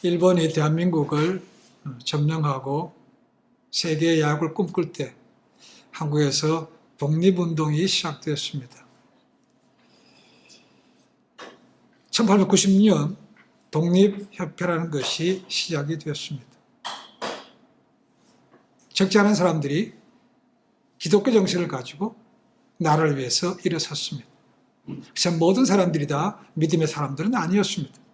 일본이 대한민국을 점령하고 세계의 야국을 꿈꿀 때 한국에서 독립운동이 시작되었습니다. 1896년 독립협회라는 것이 시작이 되었습니다. 적지 않은 사람들이 기독교 정신을 가지고 나라를 위해서 일어섰습니다. 그래서 모든 사람들이 다 믿음의 사람들은 아니었습니다.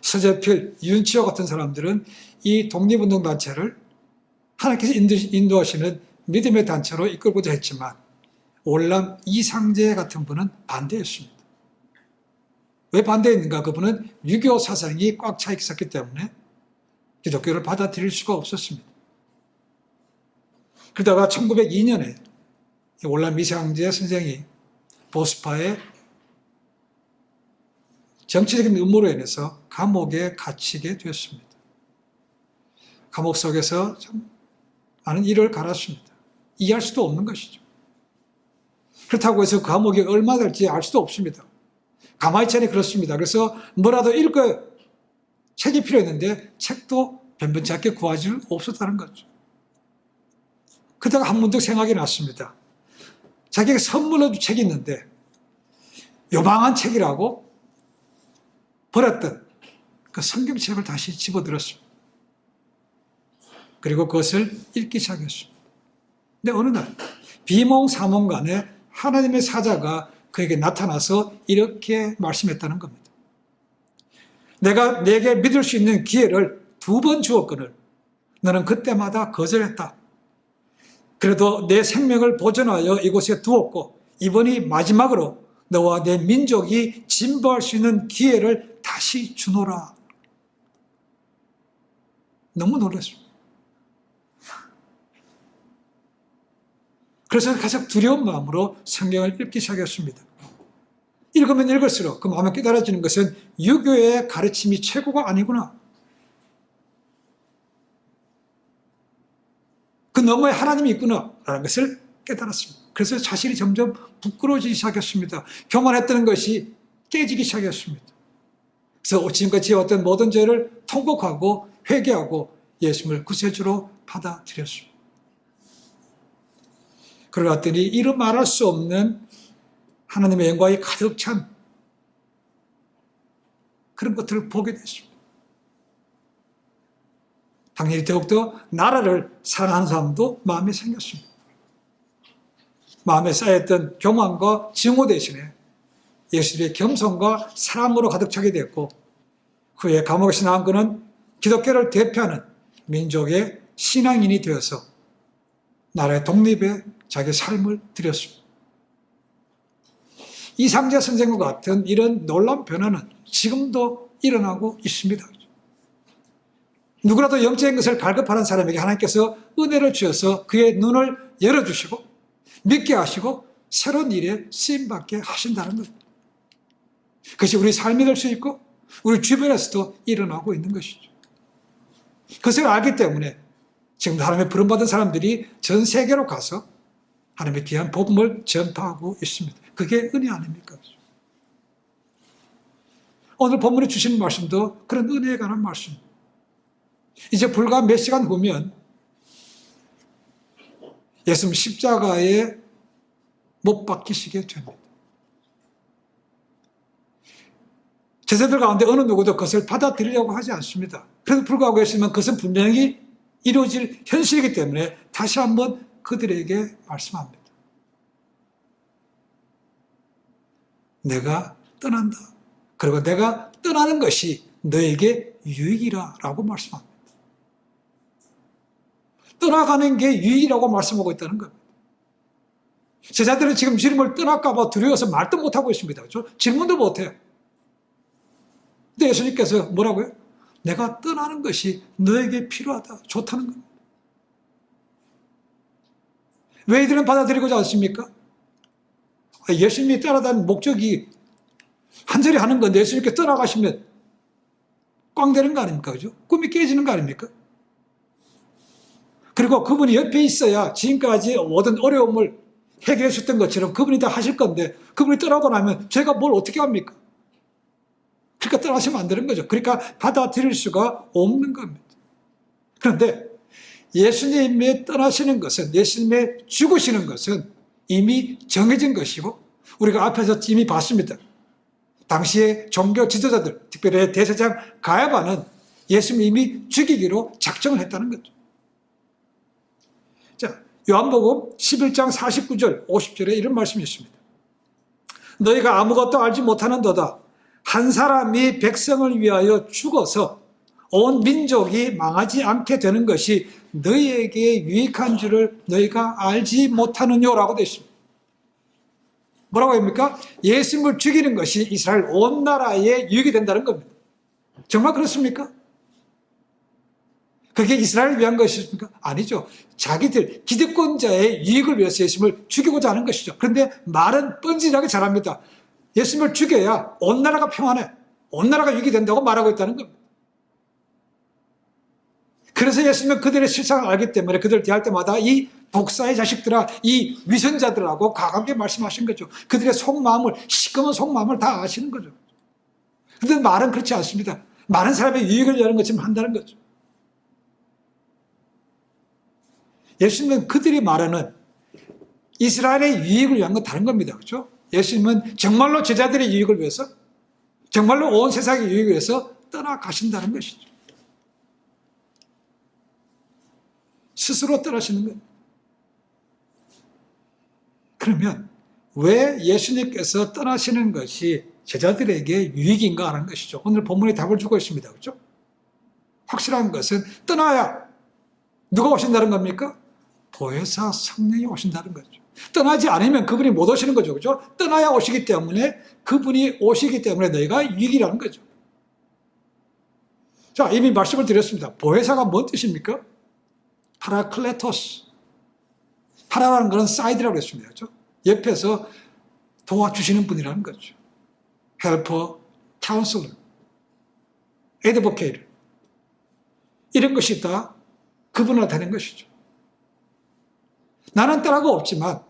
서재필, 윤치호 같은 사람들은 이 독립운동 단체를 하나님께서 인도하시는 믿음의 단체로 이끌고자 했지만 월남 이상제 같은 분은 반대했습니다. 왜 반대했는가? 그분은 유교 사상이 꽉 차 있었기 때문에 기독교를 받아들일 수가 없었습니다. 그러다가 1902년에 월남 이상제 선생이 보수파의 정치적인 음모로 인해서 감옥에 갇히게 되었습니다. 감옥 속에서 참 많은 일을 갈았습니다. 이해할 수도 없는 것이죠. 그렇다고 해서 감옥이 얼마 될지 알 수도 없습니다. 가만히 있자니 그렇습니다. 그래서 뭐라도 읽어야 책이 필요했는데 책도 변변치 않게 구하지 없었다는 거죠. 그러다가 한 문득 생각이 났습니다. 자기가 선물로 준 책이 있는데 요망한 책이라고 버렸던 그 성경책을 다시 집어들었습니다. 그리고 그것을 읽기 시작했습니다. 근데 어느 날 비몽사몽간에 하나님의 사자가 그에게 나타나서 이렇게 말씀했다는 겁니다. 내가 내게 믿을 수 있는 기회를 2번 주었거늘 너는 그때마다 거절했다. 그래도 내 생명을 보존하여 이곳에 두었고 이번이 마지막으로 너와 내 민족이 진보할 수 있는 기회를 다시 주노라. 너무 놀랐습니다. 그래서 가장 두려운 마음으로 성경을 읽기 시작했습니다. 읽으면 읽을수록 그 마음에 깨달아지는 것은 유교의 가르침이 최고가 아니구나. 그 너머에 하나님이 있구나 라는 것을 깨달았습니다. 그래서 자신이 점점 부끄러워지기 시작했습니다. 교만했던 것이 깨지기 시작했습니다. 그래서 지금까지 어떤 모든 죄를 통곡하고 회개하고 예수님을 구세주로 받아들였습니다. 그러고 봤더니 이루 말할 수 없는 하나님의 영광이 가득 찬 그런 것들을 보게 됐습니다. 당연히 더욱더 나라를 사랑하는 사람도 마음에 생겼습니다. 마음에 쌓였던 교만과 증오 대신에 예수님의 겸손과 사랑으로 가득 차게 됐고 후에 감옥에서 나온 그는 기독교를 대표하는 민족의 신앙인이 되어서 나라의 독립에 자기 삶을 드렸습니다. 이상재 선생과 같은 이런 놀라운 변화는 지금도 일어나고 있습니다. 누구라도 영적인 것을 갈급하는 사람에게 하나님께서 은혜를 주셔서 그의 눈을 열어주시고 믿게 하시고 새로운 일에 쓰임받게 하신다는 것. 그것이 우리 삶이 될 수 있고 우리 주변에서도 일어나고 있는 것이죠. 그것을 알기 때문에 지금 하나님의 부름받은 사람들이 전 세계로 가서 하나님의 귀한 복음을 전파하고 있습니다. 그게 은혜 아닙니까? 오늘 본문에 주신 말씀도 그런 은혜에 관한 말씀. 이제 불과 몇 시간 후면 예수님 십자가에 못 박히시게 됩니다. 제자들 가운데 어느 누구도 그것을 받아들이려고 하지 않습니다. 그래도 불구하고 예수님은 그것은 분명히 이루어질 현실이기 때문에 다시 한번 그들에게 말씀합니다. 내가 떠난다. 그리고 내가 떠나는 것이 너에게 유익이라 라고 말씀합니다. 떠나가는 게 유익이라고 말씀하고 있다는 겁니다. 제자들은 지금 주님을 떠날까 봐 두려워서 말도 못하고 있습니다. 그렇죠? 질문도 못해요. 근데 예수님께서 뭐라고요? 내가 떠나는 것이 너에게 필요하다. 좋다는 겁니다. 왜 이들은 받아들이고자 않습니까? 예수님이 따라다니는 목적이 한 자리 하는 건데 예수님께 떠나가시면 꽝 되는 거 아닙니까? 그죠? 꿈이 깨지는 거 아닙니까? 그리고 그분이 옆에 있어야 지금까지 모든 어려움을 해결해 줬던 것처럼 그분이 다 하실 건데 그분이 떠나고 나면 제가 뭘 어떻게 합니까? 그러니까 떠나시면 안 되는 거죠. 그러니까 받아들일 수가 없는 겁니다. 그런데 예수님의 떠나시는 것은, 예수님의 죽으시는 것은 이미 정해진 것이고, 우리가 앞에서 이미 봤습니다. 당시의 종교 지도자들, 특별히 대제사장 가야바는 예수님을 이미 죽이기로 작정을 했다는 거죠. 자, 요한복음 11장 49절, 50절에 이런 말씀이 있습니다. 너희가 아무것도 알지 못하는도다. 한 사람이 백성을 위하여 죽어서 온 민족이 망하지 않게 되는 것이 너희에게 유익한 줄을 너희가 알지 못하느냐라고 되어 있습니다. 뭐라고 합니까? 예수님을 죽이는 것이 이스라엘 온 나라에 유익이 된다는 겁니다. 정말 그렇습니까? 그게 이스라엘을 위한 것입니까? 아니죠. 자기들 기득권자의 유익을 위해서 예수님을 죽이고자 하는 것이죠. 그런데 말은 뻔질하게 잘합니다. 예수님을 죽여야 온 나라가 평안해, 온 나라가 유익이 된다고 말하고 있다는 겁니다. 그래서 예수님은 그들의 실상을 알기 때문에 그들을 대할 때마다 이 독사의 자식들아, 이 위선자들하고 강하게 말씀하신 거죠. 그들의 속마음을, 시커먼 속마음을 다 아시는 거죠. 그런데 말은 그렇지 않습니다. 많은 사람의 유익을 위하는 것처럼 한다는 거죠. 예수님은 그들이 말하는 이스라엘의 유익을 위한 건 다른 겁니다. 그렇죠? 예수님은 정말로 제자들의 유익을 위해서, 정말로 온 세상의 유익을 위해서 떠나가신다는 것이죠. 스스로 떠나시는 거예요. 그러면 왜 예수님께서 떠나시는 것이 제자들에게 유익인가 하는 것이죠. 오늘 본문에 답을 주고 있습니다. 그렇죠? 확실한 것은 떠나야 누가 오신다는 겁니까? 보혜사 성령이 오신다는 거죠. 떠나지 않으면 그분이 못 오시는 거죠. 그렇죠? 떠나야 오시기 때문에, 그분이 오시기 때문에 너희가 유익이라는 거죠. 자, 이미 말씀을 드렸습니다. 보혜사가 뭔 뜻입니까? 파라클레토스. 파라라는 것은 사이드라고 했습니다. 그렇죠? 옆에서 도와주시는 분이라는 거죠. 헬퍼, 카운슬러, 에드보케이터. 이런 것이 다 그분을 되는 것이죠. 나는 따라가 없지만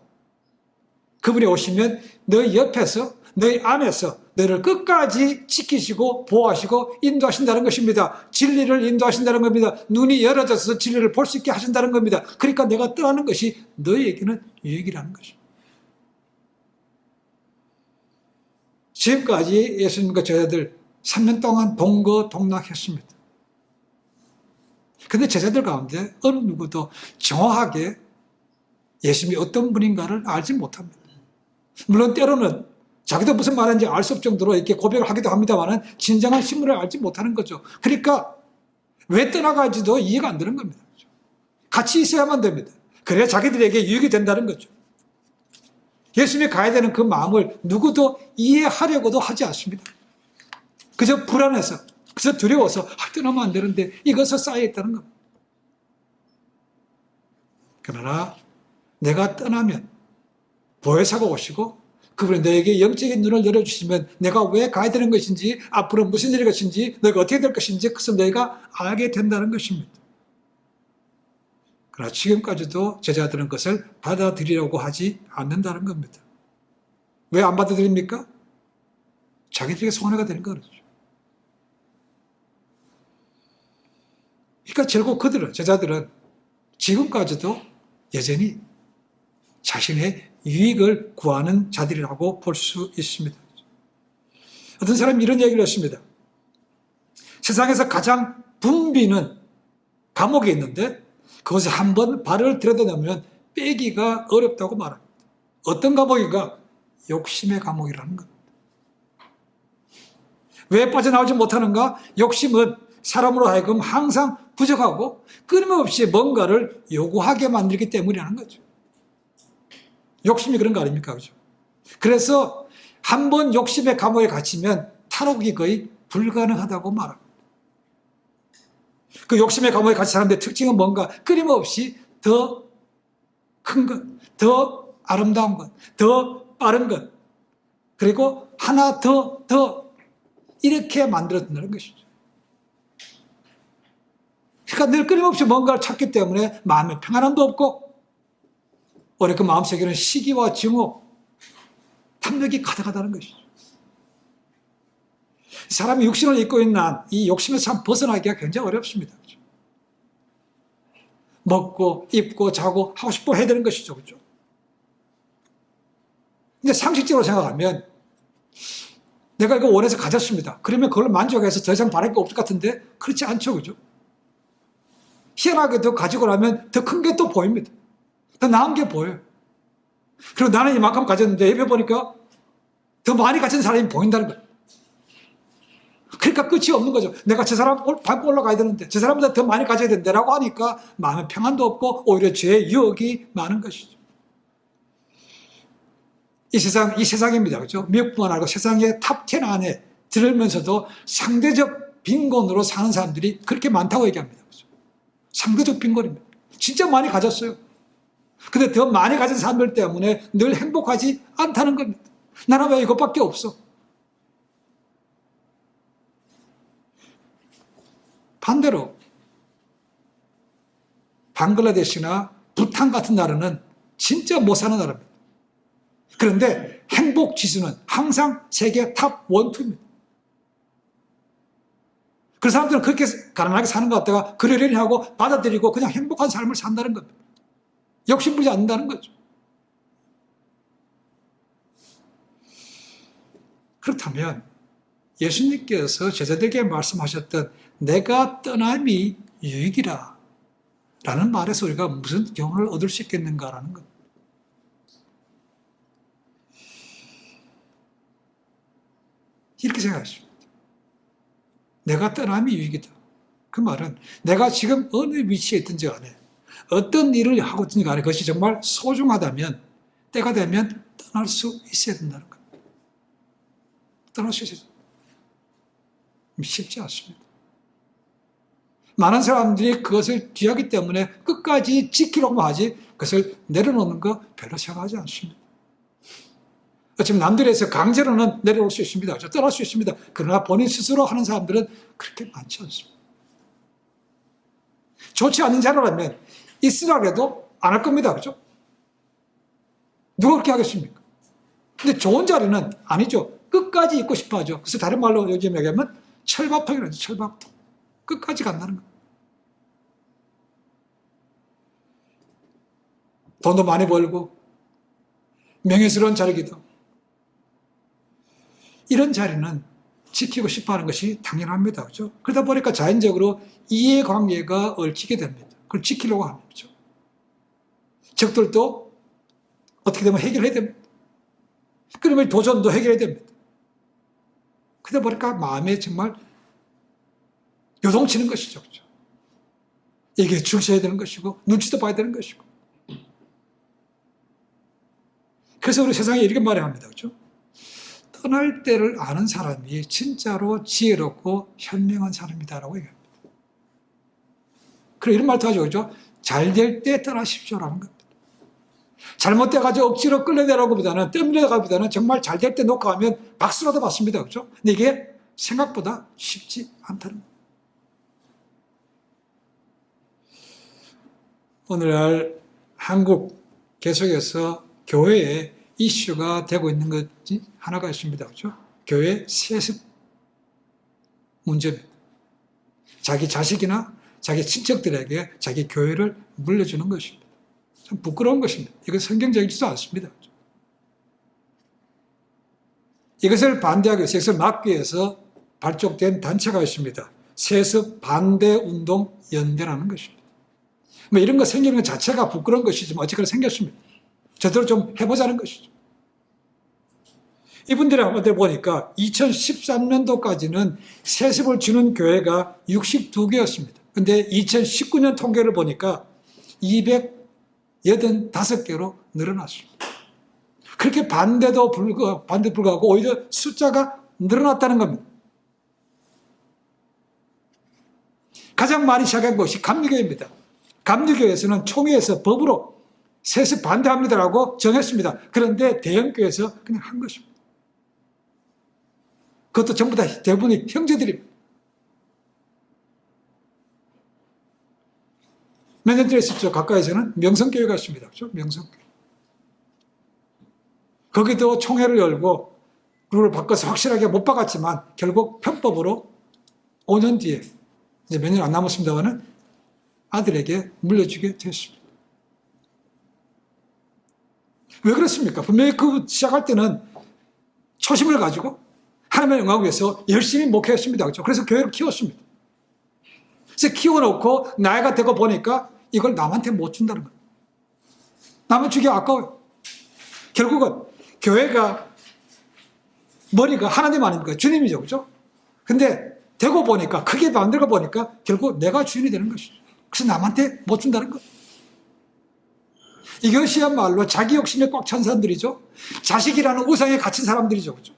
그분이 오시면 너희 옆에서, 너희 안에서 너희를 끝까지 지키시고 보호하시고 인도하신다는 것입니다. 진리를 인도하신다는 겁니다. 눈이 열어져서 진리를 볼 수 있게 하신다는 겁니다. 그러니까 내가 떠나는 것이 너희에게는 유익이라는 것입니다. 지금까지 예수님과 제자들 3년 동안 동거동락했습니다. 그런데 제자들 가운데 어느 누구도 정확하게 예수님이 어떤 분인가를 알지 못합니다. 물론 때로는 자기도 무슨 말인지 알 수 없을 정도로 이렇게 고백을 하기도 합니다만 진정한 신물을 알지 못하는 거죠. 그러니까 왜 떠나가지도 이해가 안 되는 겁니다. 같이 있어야만 됩니다. 그래야 자기들에게 유익이 된다는 거죠. 예수님이 가야 되는 그 마음을 누구도 이해하려고도 하지 않습니다. 그저 불안해서, 그저 두려워서 떠나면 안 되는데 이것을 쌓여있다는 겁니다. 그러나 내가 떠나면 보혜사가 오시고 그분이 너에게 영적인 눈을 열어주시면 내가 왜 가야 되는 것인지, 앞으로 무슨 일이 것인지, 너희가 어떻게 될 것인지 그것을 너희가 알게 된다는 것입니다. 그러나 지금까지도 제자들은 그것을 받아들이려고 하지 않는다는 겁니다. 왜 안 받아들입니까? 자기들에게 손해가 되는 거죠. 그러니까 결국 그들은, 제자들은 지금까지도 여전히 자신의 유익을 구하는 자들이라고 볼 수 있습니다. 어떤 사람이 이런 얘기를 했습니다. 세상에서 가장 붐비는 감옥에 있는데 그것에 한번 발을 들여다보면 빼기가 어렵다고 말합니다. 어떤 감옥인가? 욕심의 감옥이라는 겁니다. 왜 빠져나오지 못하는가? 욕심은 사람으로 하여금 항상 부족하고 끊임없이 뭔가를 요구하게 만들기 때문이라는 거죠. 욕심이 그런 거 아닙니까? 그죠? 그래서 한번 욕심의 감옥에 갇히면 탈옥이 거의 불가능하다고 말합니다. 그 욕심의 감옥에 갇힌 사람들의 특징은 뭔가? 끊임없이 더 큰 것, 더 아름다운 것, 더 빠른 것, 그리고 하나 더 이렇게 만들어진다는 것이죠. 그러니까 늘 끊임없이 뭔가를 찾기 때문에 마음에 평안함도 없고 오히려 그 마음속에는 시기와 증오, 탐욕이 가득하다는 것이죠. 사람이 육신을 입고 있는 이 욕심에서 참 벗어나기가 굉장히 어렵습니다. 그렇죠? 먹고 입고 자고 하고 싶고 해야 되는 것이죠. 그렇죠? 근데 상식적으로 생각하면 내가 이거 원해서 가졌습니다. 그러면 그걸 만족해서 더 이상 바랄 게 없을 것 같은데 그렇지 않죠. 그죠? 희한하게도 가지고 나면 더 큰 게 또 보입니다. 더 나은 게 보여요. 그리고 나는 이만큼 가졌는데 옆에 보니까 더 많이 가진 사람이 보인다는 거예요. 그러니까 끝이 없는 거죠. 내가 저 사람 밟고 올라가야 되는데 저 사람보다 더 많이 가져야 된다라고 하니까 마음에 평안도 없고 오히려 죄의 유혹이 많은 것이죠. 이 세상입니다. 그렇죠? 미국뿐만 아니고 세상의 탑 10 안에 들으면서도 상대적 빈곤으로 사는 사람들이 그렇게 많다고 얘기합니다. 그렇죠? 상대적 빈곤입니다. 진짜 많이 가졌어요. 근데 더 많이 가진 사람들 때문에 늘 행복하지 않다는 겁니다. 나는 왜 이것밖에 없어? 반대로 방글라데시나 부탄 같은 나라는 진짜 못 사는 나라입니다. 그런데 행복 지수는 항상 세계 탑 1, 2입니다. 그 사람들은 그렇게 가난하게 사는 것 같다가 그러려니 하고 받아들이고 그냥 행복한 삶을 산다는 겁니다. 욕심부리지 않는다는 거죠. 그렇다면 예수님께서 제자들에게 말씀하셨던 내가 떠남이 유익이라 라는 말에서 우리가 무슨 교훈을 얻을 수 있겠는가라는 것. 이렇게 생각하십니다. 내가 떠남이 유익이다. 그 말은 내가 지금 어느 위치에 있든지 간에 어떤 일을 하고 있든지 간에 그것이 정말 소중하다면 때가 되면 떠날 수 있어야 된다는 겁니다. 떠날 수 있어야 됩니다. 쉽지 않습니다. 많은 사람들이 그것을 귀하기 때문에 끝까지 지키려고 하지 그것을 내려놓는 거 별로 생각하지 않습니다. 어쩌면 남들에서 강제로는 내려올 수 있습니다. 떠날 수 있습니다. 그러나 본인 스스로 하는 사람들은 그렇게 많지 않습니다. 좋지 않은 자료라면 있으라 해도 안 할 겁니다. 그죠? 누가 그렇게 하겠습니까? 근데 좋은 자리는 아니죠. 끝까지 있고 싶어 하죠. 그래서 다른 말로 요즘 얘기하면 철밥통이라죠. 철밥통. 끝까지 간다는 거예요. 돈도 많이 벌고 명예스러운 자리기도 하고 이런 자리는 지키고 싶어 하는 것이 당연합니다. 그렇죠? 그러다 보니까 자연적으로 이해관계가 얽히게 됩니다. 그걸 지키려고 하는 거죠. 적들도 어떻게 되면 해결해야 됩니다. 그러면 도전도 해결해야 됩니다. 그러다 보니까 마음에 정말 요동치는 것이죠. 그렇죠? 이게 줄 서야 되는 것이고 눈치도 봐야 되는 것이고 그래서 우리 세상에 이렇게 말해야 합니다. 그렇죠? 떠날 때를 아는 사람이 진짜로 지혜롭고 현명한 사람이다라고 얘기합니다. 그리고 이런 말도 하죠. 그렇죠? 잘 될 때 떠나십시오라는 겁니다. 잘못돼가지고 억지로 끌려내라고보다는 뜸내가기보다는 정말 잘 될 때 놓고 하면 박수라도 받습니다. 그렇죠? 근데 이게 생각보다 쉽지 않다는 겁니다. 오늘날 한국 계속해서 교회에 이슈가 되고 있는 것이 하나가 있습니다. 그렇죠? 교회 세습 문제입니다. 자기 자식이나 자기 친척들에게 자기 교회를 물려주는 것입니다. 참 부끄러운 것입니다. 이건 성경적이지도 않습니다. 이것을 반대하기 위해서, 이것을 막기 위해서 발족된 단체가 있습니다. 세습 반대 운동 연대라는 것입니다. 뭐 이런 거 생기는 것 자체가 부끄러운 것이지만 어쨌거나 생겼습니다. 제대로 좀 해보자는 것이죠. 이분들이 한번 보니까 2013년도까지는 세습을 주는 교회가 62개였습니다. 근데 2019년 통계를 보니까 285개로 늘어났습니다. 그렇게 반대 불구하고 오히려 숫자가 늘어났다는 겁니다. 가장 많이 시작한 것이 감리교회입니다. 감리교회에서는 총회에서 법으로 세습 반대합니다라고 정했습니다. 그런데 대형교회에서 그냥 한 것입니다. 그것도 전부 다 대부분이 형제들입니다. 몇 년 전에 있었죠. 가까이서는 명성교회가 있습니다. 그렇죠? 명성교회. 거기도 총회를 열고 룰을 바꿔서 확실하게 못 박았지만 결국 편법으로 5년 뒤에 이제 몇 년 안 남았습니다만은 아들에게 물려주게 됐습니다. 왜 그렇습니까? 분명히 그 시작할 때는 초심을 가지고 하나님의 영광을 위해서 열심히 목회했습니다. 그렇죠? 그래서 교회를 키웠습니다. 그래서 키워놓고 나이가 되고 보니까 이걸 남한테 못 준다는 거예요. 남은 주기 아까워요. 결국은 교회가 머리가 하나님 아닙니까? 주님이죠. 그렇죠? 근데 되고 보니까 크게 만들고 보니까 결국 내가 주인이 되는 것이죠. 그래서 남한테 못 준다는 거예요. 이것이야말로 자기 욕심에 꽉 찬 사람들이죠. 자식이라는 우상에 갇힌 사람들이죠. 그렇죠?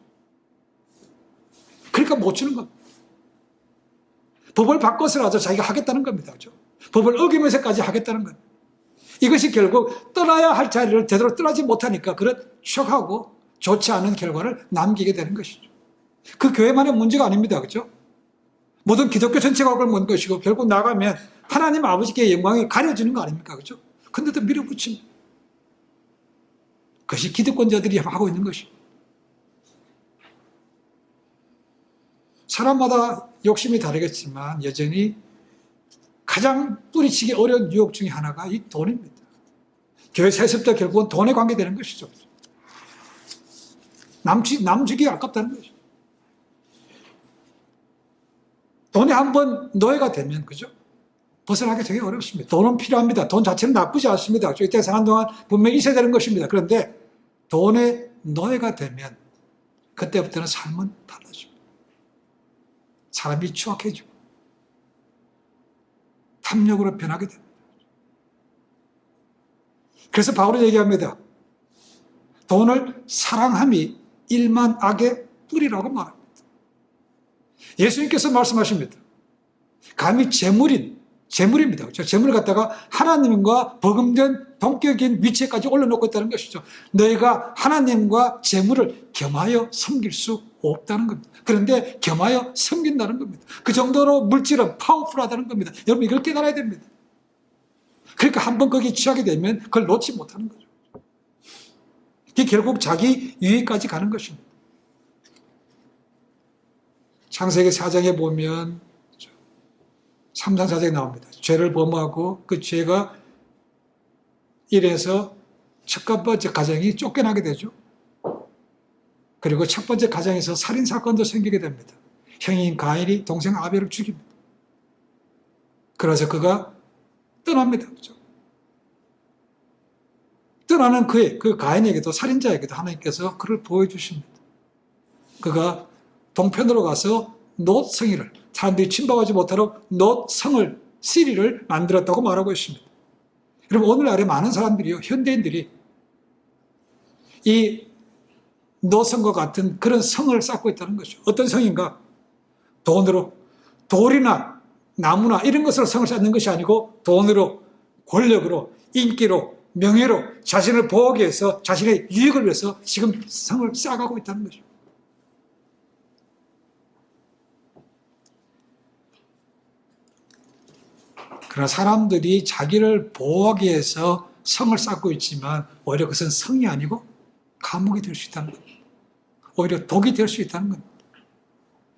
그러니까 못 주는 겁니다. 법을 바꿔서라도 자기가 하겠다는 겁니다. 그렇죠? 법을 어기면서까지 하겠다는 겁니다. 이것이 결국 떠나야 할 자리를 제대로 떠나지 못하니까 그런 추억하고 좋지 않은 결과를 남기게 되는 것이죠. 그 교회만의 문제가 아닙니다. 그렇죠? 모든 기독교 전체가 그걸 본 것이고 결국 나가면 하나님 아버지께 영광이 가려지는 거 아닙니까? 그렇죠? 근데도 밀어붙입니다. 그것이 기득권자들이 하고 있는 것입니다. 사람마다 욕심이 다르겠지만 여전히 가장 뿌리치기 어려운 유혹 중에 하나가 이 돈입니다. 교회 세습도 결국은 돈에 관계되는 것이죠. 남주기 아깝다는 것이죠. 돈이 한번 노예가 되면, 그죠? 벗어나기 되게 어렵습니다. 돈은 필요합니다. 돈 자체는 나쁘지 않습니다. 이때 사는 동안 분명히 있어야 되는 것입니다. 그런데 돈의 노예가 되면 그때부터는 삶은 달라집니다. 사람이 추악해지고 탐욕으로 변하게 됩니다. 그래서 바울은 얘기합니다. 돈을 사랑함이 일만 악의 뿌리라고 말합니다. 예수님께서 말씀하십니다. 감히 재물입니다. 재물을 갖다가 하나님과 버금된 동격인 위치에까지 올려놓고 있다는 것이죠. 너희가 하나님과 재물을 겸하여 섬길 수 없다는 겁니다. 그런데 겸하여 섬긴다는 겁니다. 그 정도로 물질은 파워풀하다는 겁니다. 여러분 이걸 깨달아야 됩니다. 그러니까 한번 거기에 취하게 되면 그걸 놓지 못하는 거죠. 이게 결국 자기 유익까지 가는 것입니다. 창세기 4장에 보면 3장 4장에 나옵니다. 죄를 범하고 그 죄가 이래서 첫 번째 가정이 쫓겨나게 되죠. 그리고 첫 번째 가정에서 살인사건도 생기게 됩니다. 형인 가인이 동생 아벨을 죽입니다. 그래서 그가 떠납니다. 그렇죠? 떠나는 그 가인에게도 살인자에게도 하나님께서 그를 보여주십니다. 그가 동편으로 가서 놋 성의를 사람들이 침범하지 못하도록 놋 성을 시리를 만들었다고 말하고 있습니다. 여러분 오늘날에 많은 사람들이요 현대인들이 이 노성과 같은 그런 성을 쌓고 있다는 것이죠. 어떤 성인가? 돈으로 돌이나 나무나 이런 것으로 성을 쌓는 것이 아니고 돈으로 권력으로 인기로 명예로 자신을 보호하기 위해서 자신의 유익을 위해서 지금 성을 쌓아가고 있다는 것이죠. 그러나 사람들이 자기를 보호하기 위해서 성을 쌓고 있지만 오히려 그것은 성이 아니고 감옥이 될 수 있다는 겁니다. 오히려 독이 될 수 있다는 겁니다.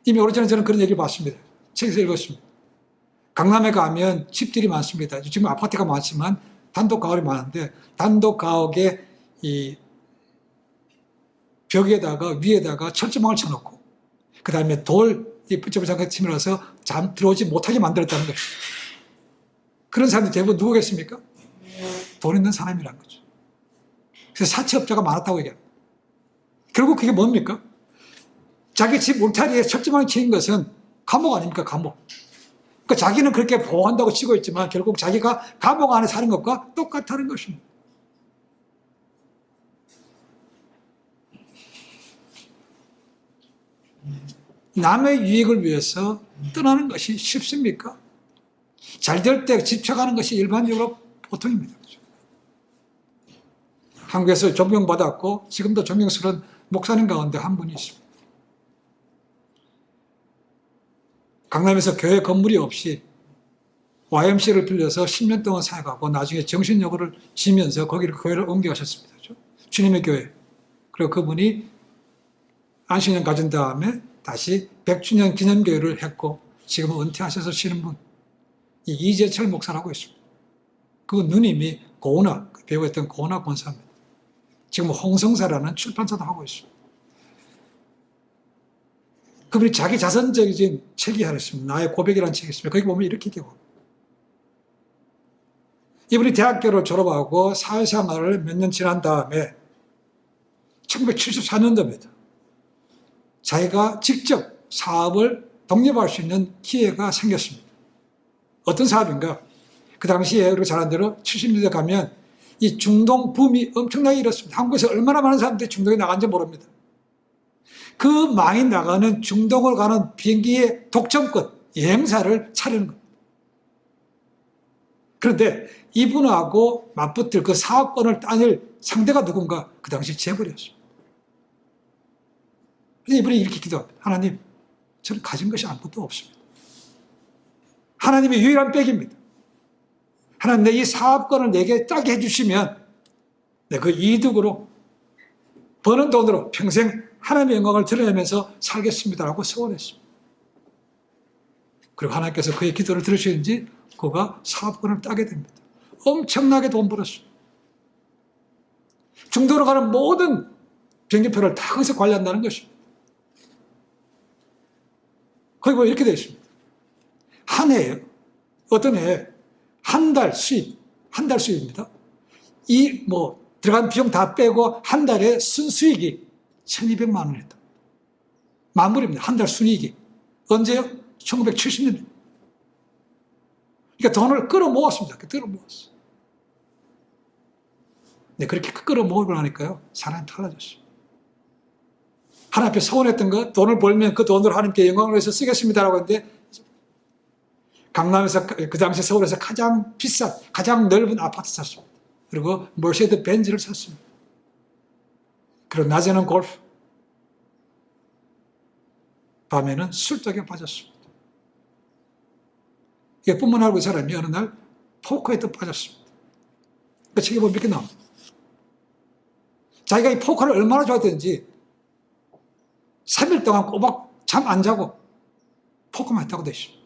이미 오래전에 저는 그런 얘기를 봤습니다. 책에서 읽었습니다. 강남에 가면 집들이 많습니다. 지금 아파트가 많지만 단독 가옥이 많은데 단독 가옥의 이 벽에다가 위에다가 철조망을 쳐놓고 그 다음에 돌 붙잡을 장갑 치면서 잠 들어오지 못하게 만들었다는 것입니다. 그런 사람들이 대부분 누구겠습니까? 돈 있는 사람이란 거죠. 그래서 사채업자가 많았다고 얘기합니다. 결국 그게 뭡니까? 자기 집 울타리에 철조망이 치인 것은 감옥 아닙니까? 감옥. 그러니까 자기는 그렇게 보호한다고 치고 있지만 결국 자기가 감옥 안에 사는 것과 똑같다는 것입니다. 남의 유익을 위해서 떠나는 것이 쉽습니까? 잘 될 때 집착하는 것이 일반적으로 보통입니다. 한국에서 존경받았고 지금도 존경스러운 목사님 가운데 한 분이 있습니다. 강남에서 교회 건물이 없이 YMCA를 빌려서 10년 동안 사역하고 나중에 정신여고를 지면서 거기를 교회를 옮겨가셨습니다. 주님의 교회. 그리고 그분이 안식년 가진 다음에 다시 100주년 기념교회를 했고 지금은 은퇴하셔서 쉬는 분, 이 이재철 목사라고 있습니다. 그 누님이 고은하, 배우했던 고은하 권사입니다. 지금 홍성사라는 출판사도 하고 있습니다. 그분이 자기 자선적인 책이 하나 있습니다. 나의 고백이라는 책이 있습니다. 거기 보면 이렇게 기록합니다. 이분이 대학교를 졸업하고 사회생활을 몇 년 지난 다음에 1974년도입니다. 자기가 직접 사업을 독립할 수 있는 기회가 생겼습니다. 어떤 사업인가? 그 당시에 우리가 잘 아는 대로 70년대 가면 이 중동 붐이 엄청나게 일었습니다. 한국에서 얼마나 많은 사람들이 중동에 나간지 모릅니다. 그 많이 나가는 중동을 가는 비행기의 독점권, 여행사를 차리는 겁니다. 그런데 이분하고 맞붙을 그 사업권을 따낼 상대가 누군가? 그 당시 재벌이었습니다. 그래서 이분이 이렇게 기도합니다. 하나님, 저는 가진 것이 아무것도 없습니다. 하나님의 유일한 백입니다. 하나님, 내 이 사업권을 내게 따게 해주시면 내 그 이득으로 버는 돈으로 평생 하나님의 영광을 드러내면서 살겠습니다라고 소원했습니다. 그리고 하나님께서 그의 기도를 들으시는지 그가 사업권을 따게 됩니다. 엄청나게 돈 벌었습니다. 중도로 가는 모든 비행기표를 다 거기서 관리한다는 것입니다. 거기 보면 이렇게 되어 있습니다. 한 해에, 어떤 해에 한 달 수입입니다. 들어간 비용 다 빼고 한 달에 순수익이 1200만 원이었다. 만불입니다. 한 달 순이익이. 언제요? 1970년. 그러니까 돈을 끌어모았습니다. 끌어모았어. 네, 그렇게 끌어모으고 나니까요, 사람이 달라졌어요. 하나님 앞에 소원했던 것, 돈을 벌면 그 돈으로 하나님께 영광을 위해서 쓰겠습니다라고 했는데, 강남에서, 그 당시 서울에서 가장 비싼, 가장 넓은 아파트 샀습니다. 그리고 머세드 벤츠를 샀습니다. 그리고 낮에는 골프, 밤에는 술독에 빠졌습니다. 이게 뿐만 아니고 그 사람이 어느 날 포커에 또 빠졌습니다. 그 책에 보면 이렇게 나옵니다. 자기가 이 포커를 얼마나 좋아했는지 3일 동안 꼬박 잠 안 자고 포커만 했다고 되어 있습니다.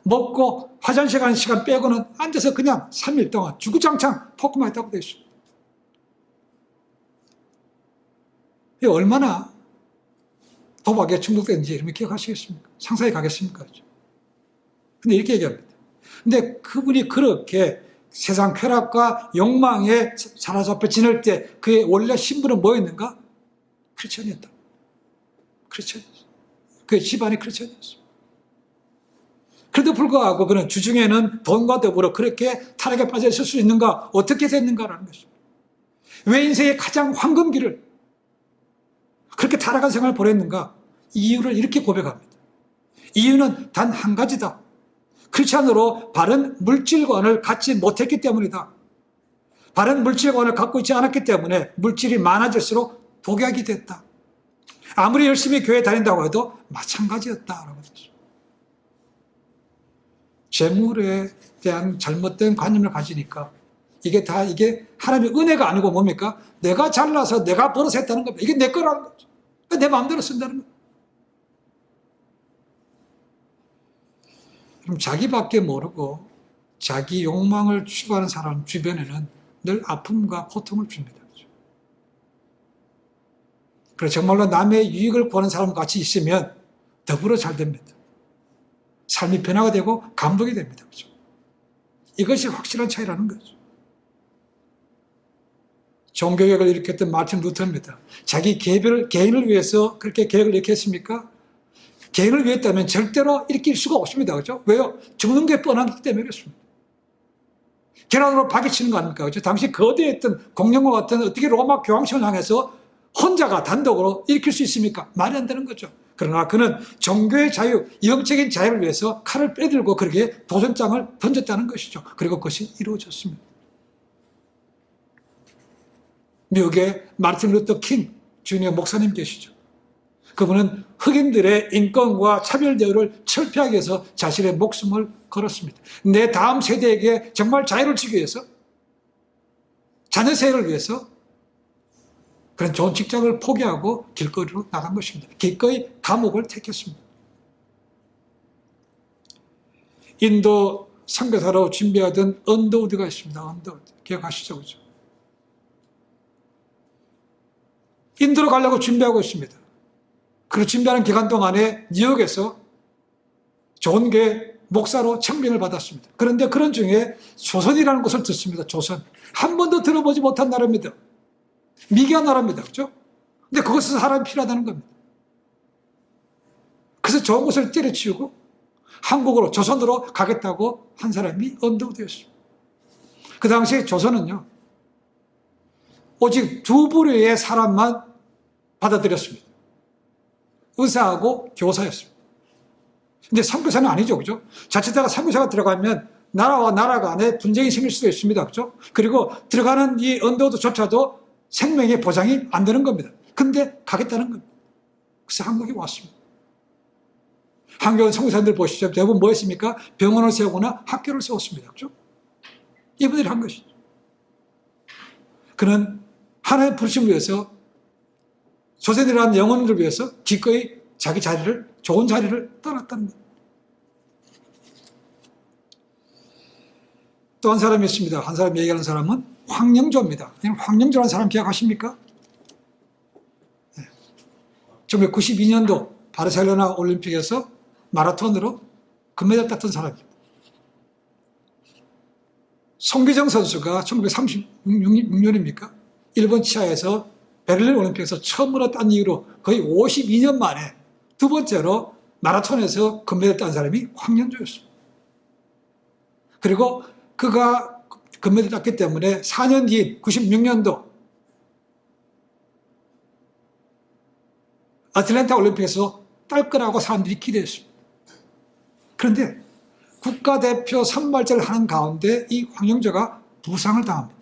먹고 화장실 가는 시간 빼고는 앉아서 그냥 3일 동안 주구장창 포커만 했다고 되어 있습니다. 이게 얼마나 도박에 중독된지 이렇게 기억하시겠습니까? 상상이 가겠습니까? 근데 이렇게 얘기합니다. 근데 그분이 그렇게 세상 쾌락과 욕망에 사로잡혀 지낼 때 그의 원래 신분은 뭐였는가? 크리스천이었다. 크리스천이었어. 그의 집안이 크리스천이었어. 그래도 불구하고 그는 주중에는 돈과 더불어 그렇게 타락에 빠져 있을 수 있는가? 어떻게 됐는가라는 것입니다. 왜 인생의 가장 황금기를 그렇게 타락한 생활을 보냈는가? 이유를 이렇게 고백합니다. 이유는 단 한 가지다. 크리스찬으로 바른 물질관을 갖지 못했기 때문이다. 바른 물질관을 갖고 있지 않았기 때문에 물질이 많아질수록 독약이 됐다. 아무리 열심히 교회 다닌다고 해도 마찬가지였다라고 했습니다. 재물에 대한 잘못된 관념을 가지니까 이게 하나님의 은혜가 아니고 뭡니까? 내가 잘나서 내가 벌어서 했다는 겁니다. 이게 내 거라는 거죠. 내 마음대로 쓴다는 거죠. 그럼 자기밖에 모르고 자기 욕망을 추구하는 사람 주변에는 늘 아픔과 고통을 줍니다. 그래서 정말로 남의 유익을 구하는 사람과 같이 있으면 더불어 잘 됩니다. 삶이 변화가 되고 감동이 됩니다. 그렇죠? 이것이 확실한 차이라는 거죠. 종교개혁을 일으켰던 마틴 루터입니다. 자기 개인을 위해서 그렇게 개혁을 일으켰습니까? 개인을 위했다면 절대로 일으킬 수가 없습니다. 그렇죠? 왜요? 죽는 게 뻔하기 때문에 그렇습니다. 계란으로 박이치는 거 아닙니까? 그렇죠? 당시 거대했던 공룡과 같은 어떻게 로마 교황청을 향해서 혼자가 단독으로 일으킬 수 있습니까? 말이 안 되는 거죠. 그러나 그는 종교의 자유, 영적인 자유를 위해서 칼을 빼들고 그렇게 도전장을 던졌다는 것이죠. 그리고 그것이 이루어졌습니다. 미국의 마르틴 루터 킹 주니어 목사님 계시죠. 그분은 흑인들의 인권과 차별 대우를 철폐하기 위해서 자신의 목숨을 걸었습니다. 내 다음 세대에게 정말 자유를 주기 위해서, 자녀 세대를 위해서 그런 좋은 직장을 포기하고 길거리로 나간 것입니다. 기꺼이 감옥을 택했습니다. 인도 선교사로 준비하던 언더우드가 있습니다. 언더우드. 기억하시죠? 그죠? 인도로 가려고 준비하고 있습니다. 그 준비하는 기간 동안에 뉴욕에서 좋은 교회 목사로 청빙을 받았습니다. 그런데 그런 중에 조선이라는 곳을 듣습니다. 조선. 한 번도 들어보지 못한 나라입니다. 미개한 나라입니다. 그죠? 근데 그것에서 사람이 필요하다는 겁니다. 그래서 좋은 곳을 때려치우고 한국으로, 조선으로 가겠다고 한 사람이 언더우드였습니다. 그 당시에 조선은요, 오직 두 부류의 사람만 받아들였습니다. 의사하고 교사였습니다. 근데 선교사는 아니죠. 그죠? 자칫다가 선교사가 들어가면 나라와 나라 간에 분쟁이 생길 수도 있습니다. 그죠? 그리고 들어가는 이 언더우드조차도 생명의 보장이 안 되는 겁니다. 근데 가겠다는 겁니다. 그래서 한국에 왔습니다. 한국의 선교사님들 보시죠. 대부분 뭐 했습니까? 병원을 세우거나 학교를 세웠습니다. 그죠? 이분들이 한 것이죠. 그는 하나님의 부르심을 위해서, 조선이라는 영혼을 위해서 기꺼이 자기 자리를, 좋은 자리를 떠났다는 겁니다. 또 한 사람이 있습니다. 한 사람이 얘기하는 사람은 황영조입니다. 황영조라는 사람 기억하십니까? 네. 1992년도 바르셀로나 올림픽에서 마라톤으로 금메달 땄던 사람입니다. 송기정 선수가 1936년입니까? 일본 치아에서 베를린 올림픽에서 처음으로 딴 이후로 거의 52년 만에 두 번째로 마라톤에서 금메달 딴 사람이 황영조였습니다. 그리고 그가 금메달 땄기 때문에 4년 뒤인 96년도 아틀란타 올림픽에서 딸 거라고 사람들이 기대했습니다. 그런데 국가대표 선발전을 하는 가운데 이 황영조가 부상을 당합니다.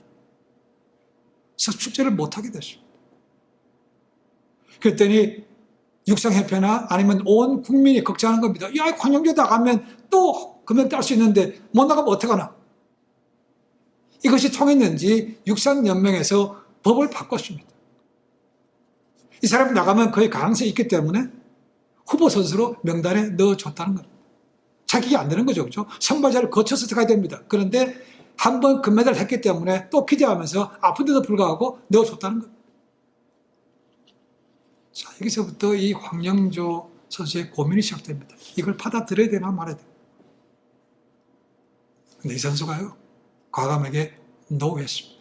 그래서 축제를 못하게 됐습니다. 그랬더니 육상협회나 아니면 온 국민이 걱정하는 겁니다. 야, 황영조 나가면 또 금메달 딸 수 있는데 못 나가면 어떡하나. 이것이 통했는지 육상연맹에서 법을 바꿨습니다. 이 사람이 나가면 거의 가능성이 있기 때문에 후보 선수로 명단에 넣어줬다는 겁니다. 자격이 안 되는 거죠. 그렇죠? 선발자를 거쳐서 들어가야 됩니다. 그런데 한 번 금메달을 했기 때문에 또 기대하면서 아픈데도 불구하고 넣어줬다는 겁니다. 자, 여기서부터 이 황영조 선수의 고민이 시작됩니다. 이걸 받아들여야 되나 말아야 되나. 근데 이 선수가요, 과감하게 노했습니다.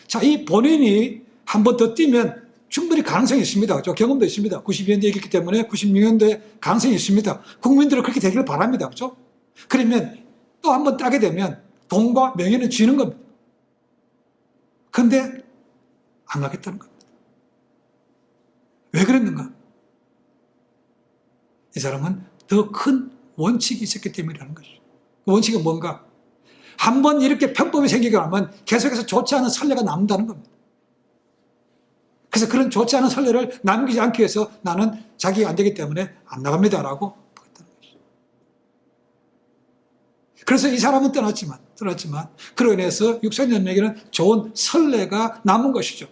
자, 이 본인이 한 번 더 뛰면 충분히 가능성이 있습니다. 그렇죠? 경험도 있습니다. 92년도에 이겼기 때문에 96년도에 가능성이 있습니다. 국민들은 그렇게 되기를 바랍니다. 그렇죠? 그러면 또 한 번 따게 되면 돈과 명예는 쥐는 겁니다. 그런데 안 가겠다는 겁니다. 왜 그랬는가? 이 사람은 더 큰 원칙이 있었기 때문이라는 것이죠. 그 원칙은 뭔가? 한 번 이렇게 편법이 생기게 하면 계속해서 좋지 않은 선례가 남는다는 겁니다. 그래서 그런 좋지 않은 선례를 남기지 않기 위해서 나는 자기가 안 되기 때문에 안 나갑니다라고 하겠다는 것이죠. 그래서 이 사람은 떠났지만 그로 인해서 육상연맹에는 좋은 선례가 남은 것이죠.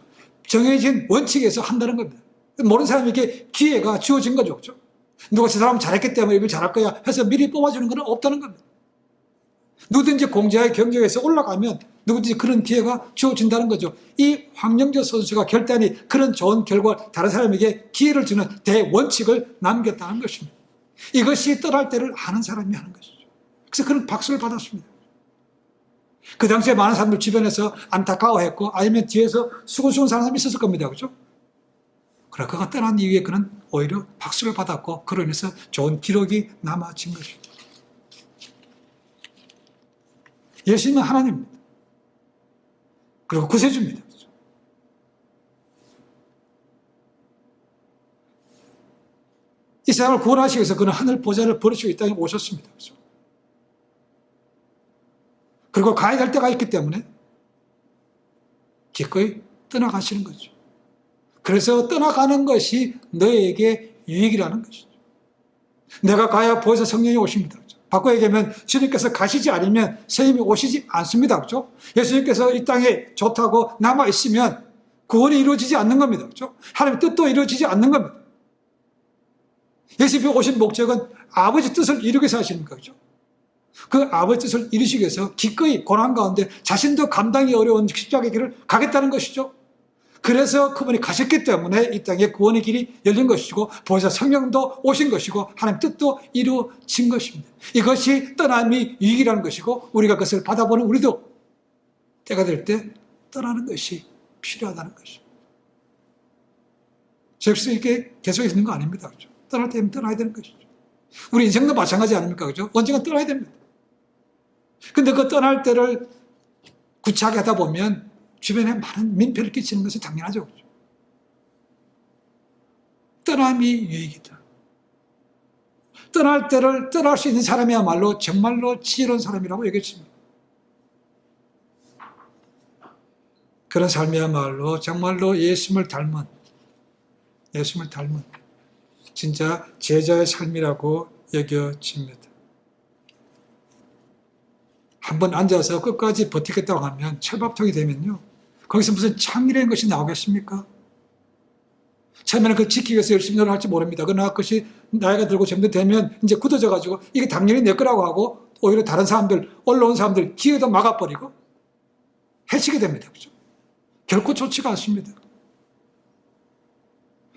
정해진 원칙에서 한다는 겁니다. 모르는 사람에게 기회가 주어진 거죠. 그렇죠? 누가 저 사람 잘했기 때문에 이걸 잘할 거야 해서 미리 뽑아주는 건 없다는 겁니다. 누구든지 공자의 경쟁에서 올라가면 누구든지 그런 기회가 주어진다는 거죠. 이 황영조 선수가 결단이 그런 좋은 결과 다른 사람에게 기회를 주는 대원칙을 남겼다는 것입니다. 이것이 떠날 때를 아는 사람이 하는 것이죠. 그래서 그런 박수를 받았습니다. 그 당시에 많은 사람들 주변에서 안타까워했고 아니면 뒤에서 수근수근 사람이 있었을 겁니다. 그렇죠? 그러나 그가 떠난 이후에 그는 오히려 박수를 받았고 그로 인해서 좋은 기록이 남아진 것입니다. 예수님은 하나님입니다. 그리고 구세주입니다. 이 사람을 구원하시기 위해서 그는 하늘 보좌를 버리시고 이 땅에 오셨습니다. 그리고 가야 될 때가 있기 때문에 기꺼이 떠나가시는 거죠. 그래서 떠나가는 것이 너에게 유익이라는 것이죠. 내가 가야 보혜사 성령이 오십니다. 바꿔 얘기하면 주님께서 가시지 않으면 선생님이 오시지 않습니다. 그렇죠? 예수님께서 이 땅에 좋다고 남아있으면 구원이 이루어지지 않는 겁니다. 그렇죠? 하나님의 뜻도 이루어지지 않는 겁니다. 예수님이 오신 목적은 아버지 뜻을 이루기 위해서 하시는 거죠. 그 아버지 뜻을 이루시기 위해서 기꺼이 고난 가운데 자신도 감당이 어려운 십자가의 길을 가겠다는 것이죠. 그래서 그분이 가셨기 때문에 이 땅에 구원의 길이 열린 것이고 보혜사 성령도 오신 것이고 하나님 뜻도 이루어진 것입니다. 이것이 떠남이 유익이라는 것이고 우리가 그것을 받아보는 우리도 때가 될 때 떠나는 것이 필요하다는 것입니다. 잭스 이렇게 계속 있는 거 아닙니다. 그렇죠? 떠날 때면 떠나야 되는 것이죠. 우리 인생도 마찬가지 아닙니까? 그죠? 언젠가 떠나야 됩니다. 근데 그 떠날 때를 구차하게 하다 보면 주변에 많은 민폐를 끼치는 것은 당연하죠. 그죠? 떠남이 유익이다. 떠날 때를 떠날 수 있는 사람이야말로 정말로 지혜로운 사람이라고 얘기했습니다. 그런 삶이야말로 정말로 예수님을 닮은 진짜 제자의 삶이라고 여겨집니다. 한번 앉아서 끝까지 버티겠다고 하면 철밥통이 되면요. 거기서 무슨 창의라는 것이 나오겠습니까? 처음에는 그걸 지키기 위해서 열심히 노력할지 모릅니다. 그러나 그것이 나이가 들고 점점 되면 이제 굳어져가지고 이게 당연히 내 거라고 하고 오히려 다른 사람들, 올라온 사람들 기회도 막아버리고 해치게 됩니다. 그렇죠? 결코 좋지가 않습니다.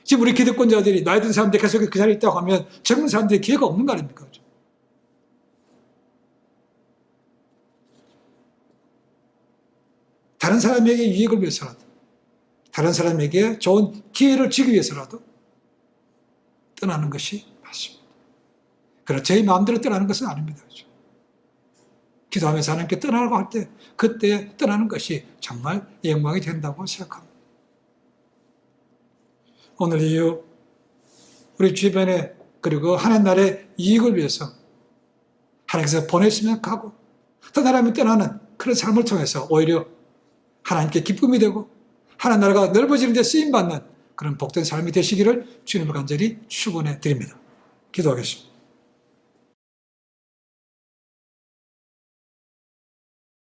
지금 우리 기득권자들이 나이 든 사람들이 계속 그 자리에 있다고 하면 젊은 사람들이 기회가 없는 거 아닙니까? 그렇죠? 다른 사람에게 유익을 위해서라도, 다른 사람에게 좋은 기회를 주기 위해서라도 떠나는 것이 맞습니다. 그러나 저희 마음대로 떠나는 것은 아닙니다. 그렇죠? 기도하면서 하나님께 떠나라고 할 때 그때 떠나는 것이 정말 영광이 된다고 생각합니다. 오늘 이후 우리 주변에 그리고 하나님 나라의 이익을 위해서 하나님께서 보내시면 가고 또 하나님이 떠나는 그런 삶을 통해서 오히려 하나님께 기쁨이 되고 하나님 나라가 넓어지는 데 쓰임받는 그런 복된 삶이 되시기를 주님을 간절히 축원해 드립니다. 기도하겠습니다.